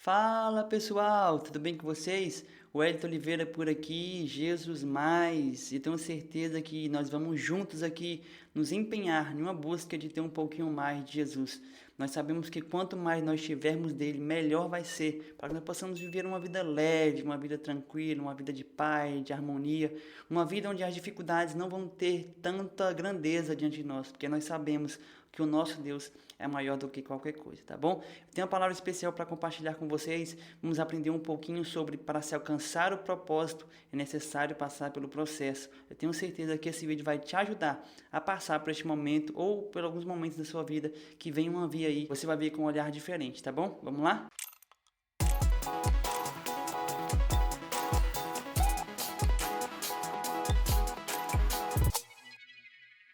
Fala pessoal, tudo bem com vocês? O Elton Oliveira por aqui, Jesus mais, e tenho certeza que nós vamos juntos aqui nos empenhar em uma busca de ter um pouquinho mais de Jesus. Nós sabemos que quanto mais nós tivermos dele, melhor vai ser, para que nós possamos viver uma vida leve, uma vida tranquila, uma vida de paz, de harmonia, uma vida onde as dificuldades não vão ter tanta grandeza diante de nós, porque nós sabemos que o nosso Deus é maior do que qualquer coisa, tá bom? Eu tenho uma palavra especial para compartilhar com vocês. Vamos aprender um pouquinho sobre para se alcançar o propósito é necessário passar pelo processo. Eu tenho certeza que esse vídeo vai te ajudar a passar por este momento ou por alguns momentos da sua vida que venham a vir aí. Você vai ver com um olhar diferente, tá bom? Vamos lá?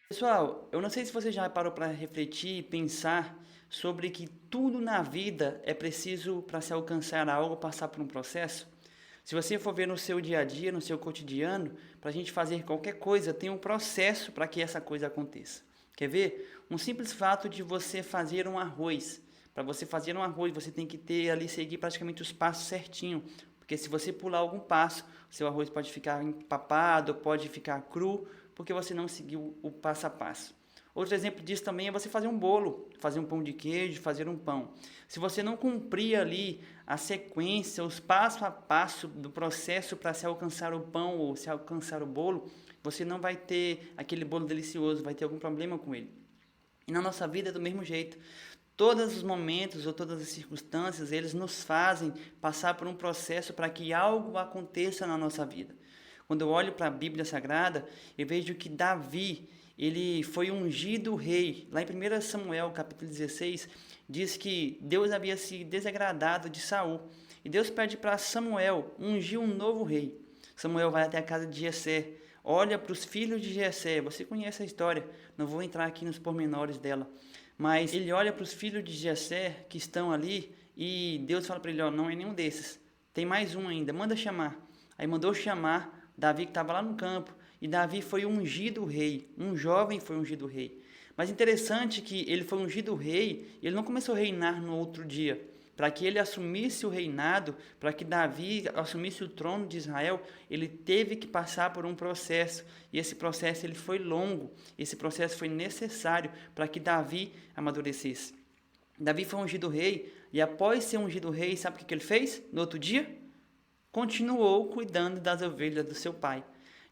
Pessoal, eu não sei se você já parou para refletir e pensar sobre que tudo na vida é preciso para se alcançar algo, passar por um processo. Se você for ver no seu dia a dia, no seu cotidiano, para a gente fazer qualquer coisa, tem um processo para que essa coisa aconteça. Quer ver? Um simples fato de você fazer um arroz. Para você fazer um arroz, você tem que ter ali, seguir praticamente os passos certinho. Porque se você pular algum passo, seu arroz pode ficar empapado, pode ficar cru, porque você não seguiu o passo a passo. Outro exemplo disso também é você fazer um bolo, fazer um pão de queijo, fazer um pão. Se você não cumprir ali a sequência, os passo a passo do processo para se alcançar o pão ou se alcançar o bolo, você não vai ter aquele bolo delicioso, vai ter algum problema com ele. E na nossa vida é do mesmo jeito. Todos os momentos ou todas as circunstâncias, eles nos fazem passar por um processo para que algo aconteça na nossa vida. Quando eu olho para a Bíblia Sagrada, eu vejo que Davi, ele foi ungido rei. Lá em 1 Samuel, capítulo 16, diz que Deus havia se desagradado de Saul. E Deus pede para Samuel ungir um novo rei. Samuel vai até a casa de Jessé, olha para os filhos de Jessé. Você conhece a história, não vou entrar aqui nos pormenores dela. Mas ele olha para os filhos de Jessé que estão ali e Deus fala para ele, ó, não é nenhum desses. Tem mais um ainda, manda chamar. Aí mandou chamar Davi que estava lá no campo. E Davi foi ungido rei. Um jovem foi ungido rei. Mas interessante que ele foi ungido rei, e ele não começou a reinar no outro dia. Para que ele assumisse o reinado, para que Davi assumisse o trono de Israel, ele teve que passar por um processo. E esse processo ele foi longo. Esse processo foi necessário para que Davi amadurecesse. Davi foi ungido rei, e após ser ungido rei, sabe o que ele fez? No outro dia, continuou cuidando das ovelhas do seu pai.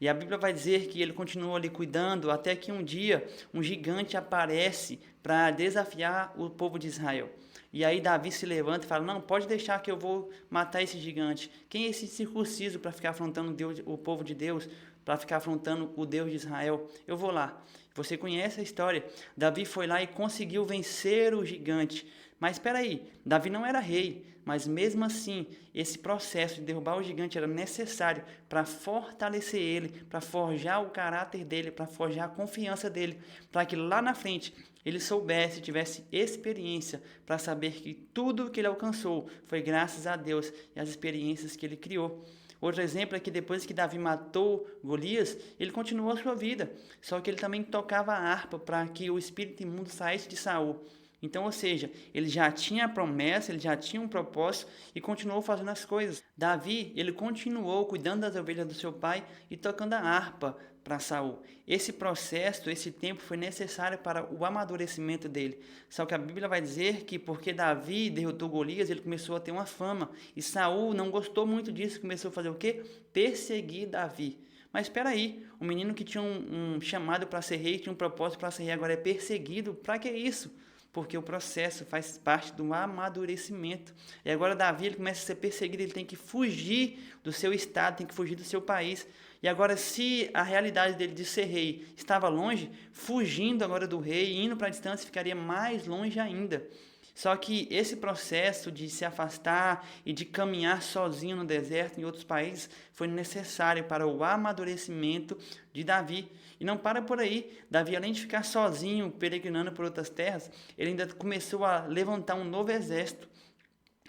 E a Bíblia vai dizer que ele continuou ali cuidando até que um dia um gigante aparece para desafiar o povo de Israel. E aí Davi se levanta e fala, não, pode deixar que eu vou matar esse gigante. Quem é esse circunciso para ficar afrontando Deus, o povo de Deus, para ficar afrontando o Deus de Israel? Eu vou lá. Você conhece a história. Davi foi lá e conseguiu vencer o gigante. Mas espera aí, Davi não era rei, mas mesmo assim, esse processo de derrubar o gigante era necessário para fortalecer ele, para forjar o caráter dele, para forjar a confiança dele, para que lá na frente ele soubesse, tivesse experiência para saber que tudo o que ele alcançou foi graças a Deus e às experiências que ele criou. Outro exemplo é que depois que Davi matou Golias, ele continuou a sua vida, só que ele também tocava a harpa para que o espírito imundo saísse de Saul. Então, ou seja, ele já tinha a promessa, ele já tinha um propósito e continuou fazendo as coisas. Davi, ele continuou cuidando das ovelhas do seu pai e tocando a harpa para Saul. Esse processo, esse tempo foi necessário para o amadurecimento dele. Só que a Bíblia vai dizer que porque Davi derrotou Golias, ele começou a ter uma fama. E Saul não gostou muito disso, começou a fazer o quê? Perseguir Davi. Mas espera aí, o menino que tinha um chamado para ser rei, tinha um propósito para ser rei, agora é perseguido. Para que isso? Porque o processo faz parte do amadurecimento. E agora Davi ele começa a ser perseguido, ele tem que fugir do seu estado, tem que fugir do seu país. E agora, se a realidade dele de ser rei estava longe, fugindo agora do rei, indo para a distância, ficaria mais longe ainda. Só que esse processo de se afastar e de caminhar sozinho no deserto em outros países foi necessário para o amadurecimento de Davi. E não para por aí. Davi, além de ficar sozinho, peregrinando por outras terras, ele ainda começou a levantar um novo exército.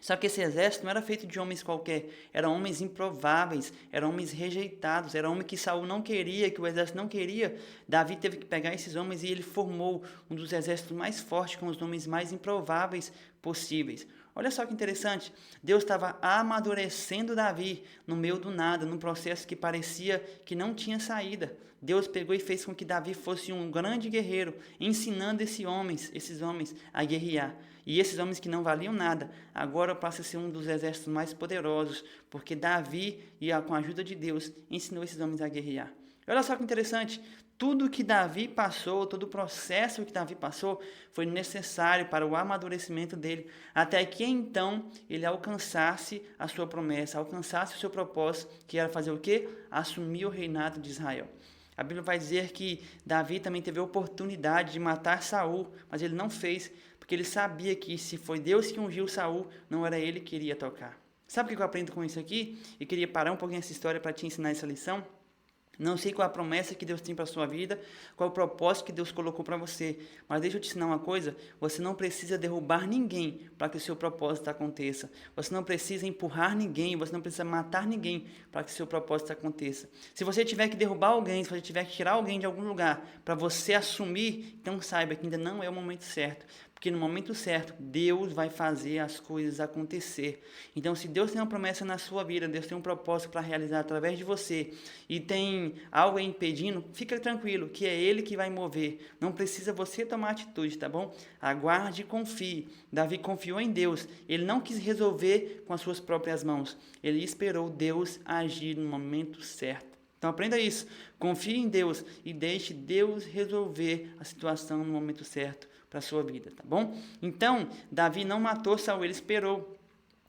Só que esse exército não era feito de homens qualquer, eram homens improváveis, eram homens rejeitados, era homem que Saul não queria, que o exército não queria. Davi teve que pegar esses homens e ele formou um dos exércitos mais fortes, com os nomes mais improváveis possíveis. Olha só que interessante, Deus estava amadurecendo Davi no meio do nada, num processo que parecia que não tinha saída. Deus pegou e fez com que Davi fosse um grande guerreiro, ensinando esses homens a guerrear. E esses homens que não valiam nada, agora passa a ser um dos exércitos mais poderosos, porque Davi, com a ajuda de Deus, ensinou esses homens a guerrear. Olha só que interessante, tudo que Davi passou, todo o processo que Davi passou, foi necessário para o amadurecimento dele, até que então ele alcançasse a sua promessa, alcançasse o seu propósito, que era fazer o quê? Assumir o reinado de Israel. A Bíblia vai dizer que Davi também teve a oportunidade de matar Saul, mas ele não fez, porque ele sabia que se foi Deus que ungiu Saul, não era ele que iria tocar. Sabe o que eu aprendo com isso aqui? E queria parar um pouquinho essa história para te ensinar essa lição. Não sei qual a promessa que Deus tem para a sua vida, qual o propósito que Deus colocou para você, mas deixa eu te ensinar uma coisa, você não precisa derrubar ninguém para que o seu propósito aconteça. Você não precisa empurrar ninguém, você não precisa matar ninguém para que o seu propósito aconteça. Se você tiver que derrubar alguém, se você tiver que tirar alguém de algum lugar para você assumir, então saiba que ainda não é o momento certo. Porque no momento certo, Deus vai fazer as coisas acontecer. Então, se Deus tem uma promessa na sua vida, Deus tem um propósito para realizar através de você, e tem algo aí impedindo, fica tranquilo, que é Ele que vai mover. Não precisa você tomar atitude, tá bom? Aguarde e confie. Davi confiou em Deus. Ele não quis resolver com as suas próprias mãos. Ele esperou Deus agir no momento certo. Então aprenda isso, confie em Deus e deixe Deus resolver a situação no momento certo para a sua vida, tá bom? Então, Davi não matou Saul, ele esperou,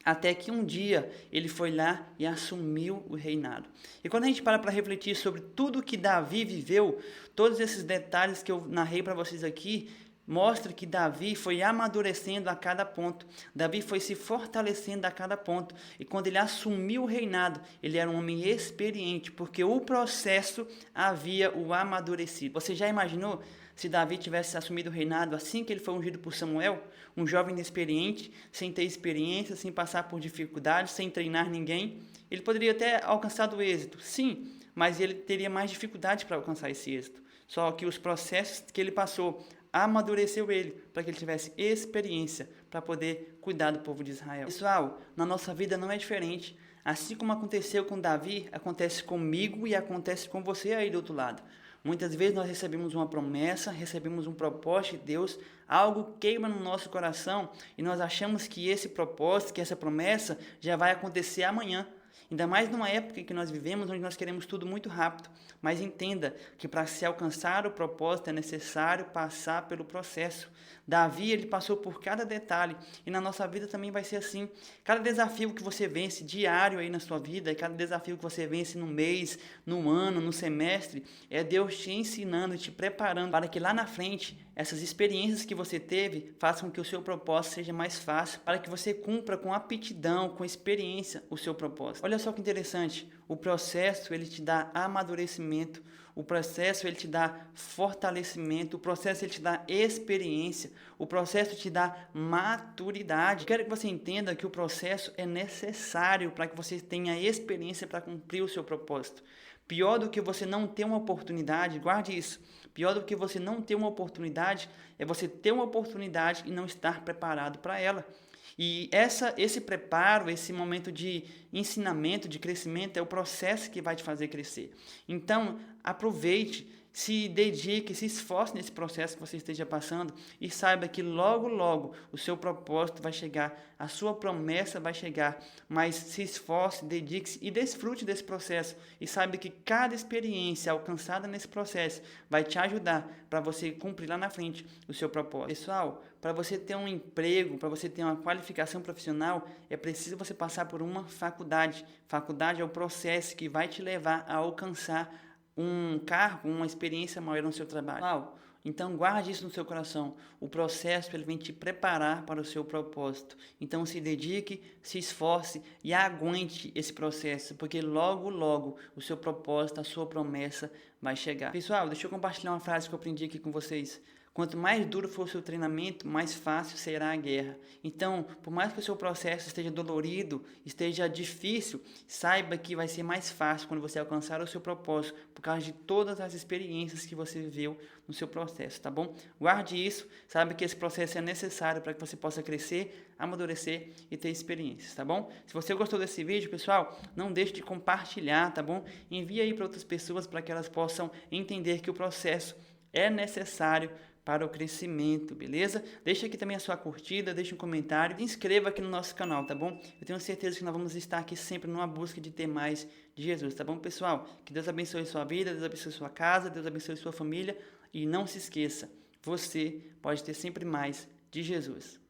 até que um dia ele foi lá e assumiu o reinado. E quando a gente para refletir sobre tudo que Davi viveu, todos esses detalhes que eu narrei para vocês aqui, mostra que Davi foi amadurecendo a cada ponto. Davi foi se fortalecendo a cada ponto. E quando ele assumiu o reinado, ele era um homem experiente, porque o processo havia o amadurecido. Você já imaginou se Davi tivesse assumido o reinado assim que ele foi ungido por Samuel? Um jovem inexperiente, sem ter experiência, sem passar por dificuldades, sem treinar ninguém. Ele poderia ter alcançado o êxito, sim, mas ele teria mais dificuldade para alcançar esse êxito. Só que os processos que ele passou amadureceu ele, para que ele tivesse experiência para poder cuidar do povo de Israel. Pessoal, na nossa vida não é diferente. Assim como aconteceu com Davi, acontece comigo e acontece com você aí do outro lado. Muitas vezes nós recebemos uma promessa, recebemos um propósito de Deus, algo queima no nosso coração e nós achamos que esse propósito, que essa promessa já vai acontecer amanhã. Ainda mais numa época em que nós vivemos, onde nós queremos tudo muito rápido. Mas entenda que para se alcançar o propósito é necessário passar pelo processo. Davi, ele passou por cada detalhe, e na nossa vida também vai ser assim. Cada desafio que você vence diário aí na sua vida, cada desafio que você vence no mês, no ano, no semestre, é Deus te ensinando, te preparando para que lá na frente, essas experiências que você teve façam que o seu propósito seja mais fácil, para que você cumpra com aptidão, com experiência, o seu propósito. Olha só que interessante, o processo ele te dá amadurecimento, o processo ele te dá fortalecimento, o processo ele te dá experiência, o processo te dá maturidade. Quero que você entenda que o processo é necessário para que você tenha experiência para cumprir o seu propósito. Pior do que você não ter uma oportunidade, guarde isso, pior do que você não ter uma oportunidade é você ter uma oportunidade e não estar preparado para ela. E esse preparo, esse momento de ensinamento, de crescimento, é o processo que vai te fazer crescer. Então, aproveite, se dedique, se esforce nesse processo que você esteja passando e saiba que logo, logo o seu propósito vai chegar, a sua promessa vai chegar, mas se esforce, dedique-se e desfrute desse processo e saiba que cada experiência alcançada nesse processo vai te ajudar para você cumprir lá na frente o seu propósito. Pessoal, para você ter um emprego, para você ter uma qualificação profissional, é preciso você passar por uma faculdade. Faculdade é o processo que vai te levar a alcançar um cargo, uma experiência maior no seu trabalho. Então guarde isso no seu coração. O processo ele vem te preparar para o seu propósito. Então se dedique, se esforce e aguente esse processo, porque logo, logo o seu propósito, a sua promessa vai chegar. Pessoal, deixa eu compartilhar uma frase que eu aprendi aqui com vocês. Quanto mais duro for o seu treinamento, mais fácil será a guerra. Então, por mais que o seu processo esteja dolorido, esteja difícil, saiba que vai ser mais fácil quando você alcançar o seu propósito, por causa de todas as experiências que você viveu no seu processo, tá bom? Guarde isso, saiba que esse processo é necessário para que você possa crescer, amadurecer e ter experiências, tá bom? Se você gostou desse vídeo, pessoal, não deixe de compartilhar, tá bom? Envie aí para outras pessoas para que elas possam entender que o processo é necessário para o crescimento, beleza? Deixa aqui também a sua curtida, deixa um comentário, se inscreva aqui no nosso canal, tá bom? Eu tenho certeza que nós vamos estar aqui sempre numa busca de ter mais de Jesus, tá bom, pessoal? Que Deus abençoe sua vida, Deus abençoe sua casa, Deus abençoe sua família e não se esqueça, você pode ter sempre mais de Jesus.